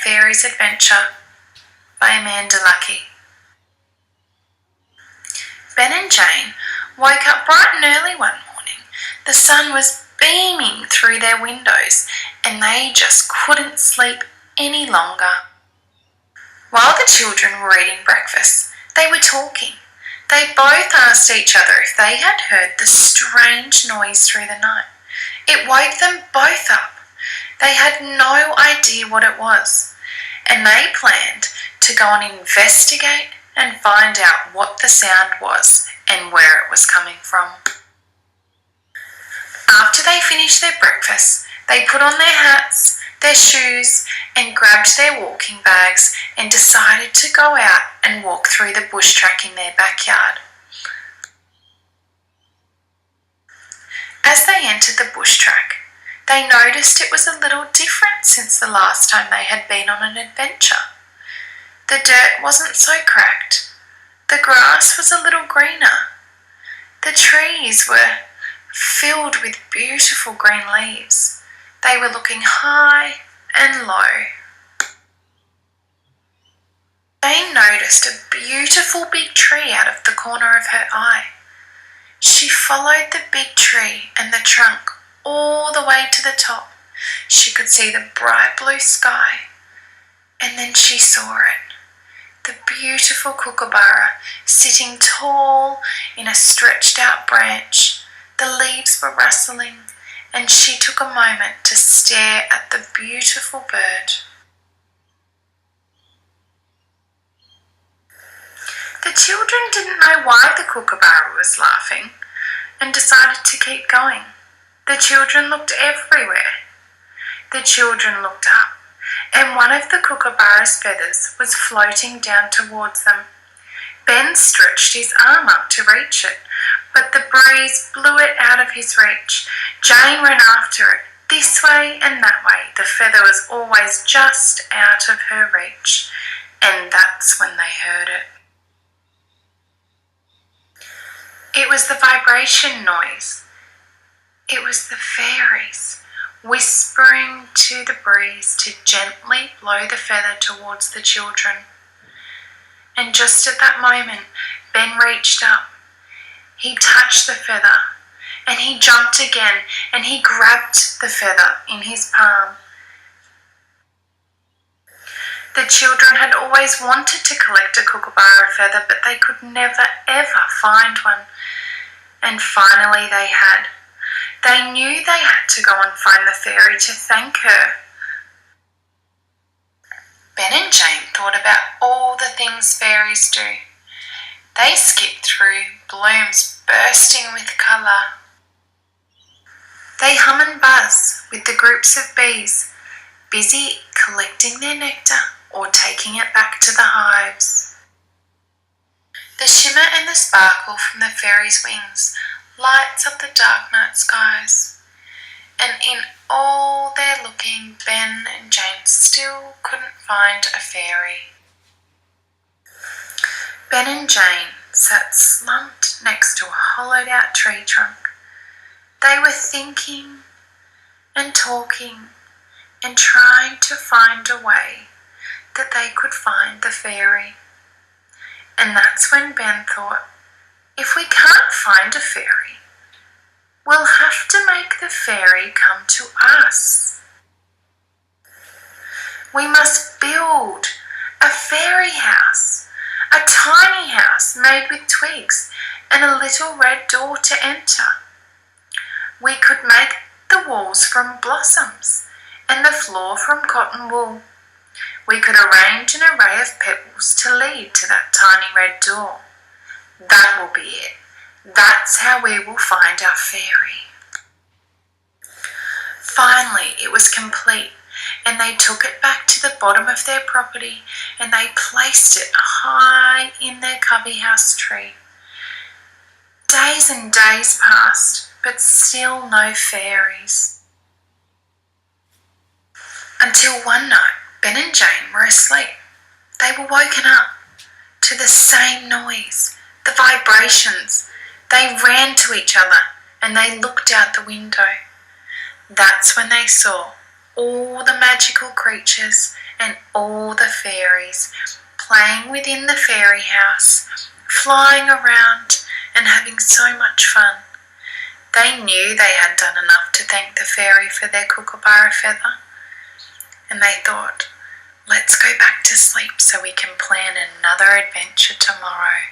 Fairies Adventure by Amanda Lucky. Ben and Jane woke up bright and early one morning. The sun was beaming through their windows and they just couldn't sleep any longer. While the children were eating breakfast, they were talking. They both asked each other if they had heard the strange noise through the night. It woke them both up. They had no idea what it was, and they planned to go and investigate and find out what the sound was and where it was coming from. After they finished their breakfast, they put on their hats, their shoes, and grabbed their walking bags and decided to go out and walk through the bush track in their backyard. As they entered the bush track, they noticed it was a little different since the last time they had been on an adventure. The dirt wasn't so cracked. The grass was a little greener. The trees were filled with beautiful green leaves. They were looking high and low. Jane noticed a beautiful big tree out of the corner of her eye. She followed the big tree and the trunk all the way to the top. She could see the bright blue sky, and then she saw it. The beautiful kookaburra sitting tall in a stretched out branch. The leaves were rustling, and she took a moment to stare at the beautiful bird. The children didn't know why the kookaburra was laughing and decided to keep going. The children looked everywhere. The children looked up, and one of the kookaburra's feathers was floating down towards them. Ben stretched his arm up to reach it, but the breeze blew it out of his reach. Jane ran after it, this way and that way. The feather was always just out of her reach, and that's when they heard it. It was the vibration noise. It was the fairies whispering to the breeze to gently blow the feather towards the children. And just at that moment, Ben reached up. He touched the feather, and he jumped again, and he grabbed the feather in his palm. The children had always wanted to collect a kookaburra feather, but they could never ever find one. And finally they had. They knew they had to go and find the fairy to thank her. Ben and Jane thought about all the things fairies do. They skipped through blooms bursting with colour. They hum and buzz with the groups of bees, busy collecting their nectar or taking it back to the hives. The shimmer and the sparkle from the fairies' wings lights up the dark night skies. And in all their looking, Ben and Jane still couldn't find a fairy. Ben and Jane sat slumped next to a hollowed out tree trunk. They were thinking and talking and trying to find a way that they could find the fairy. And that's when Ben thought, if we can't find a fairy, we'll have to make the fairy come to us. We must build a fairy house, a tiny house made with twigs and a little red door to enter. We could make the walls from blossoms and the floor from cotton wool. We could arrange an array of pebbles to lead to that tiny red door. That will be it. That's how we will find our fairy. Finally, it was complete, and they took it back to the bottom of their property and they placed it high in their cubby house tree. Days and days passed, but still no fairies. Until one night, Ben and Jane were asleep. They were woken up to the same noise, the vibrations. They ran to each other and they looked out the window. That's when they saw all the magical creatures and all the fairies playing within the fairy house, flying around and having so much fun. They knew they had done enough to thank the fairy for their kookaburra feather, and they thought, let's go back to sleep so we can plan another adventure tomorrow.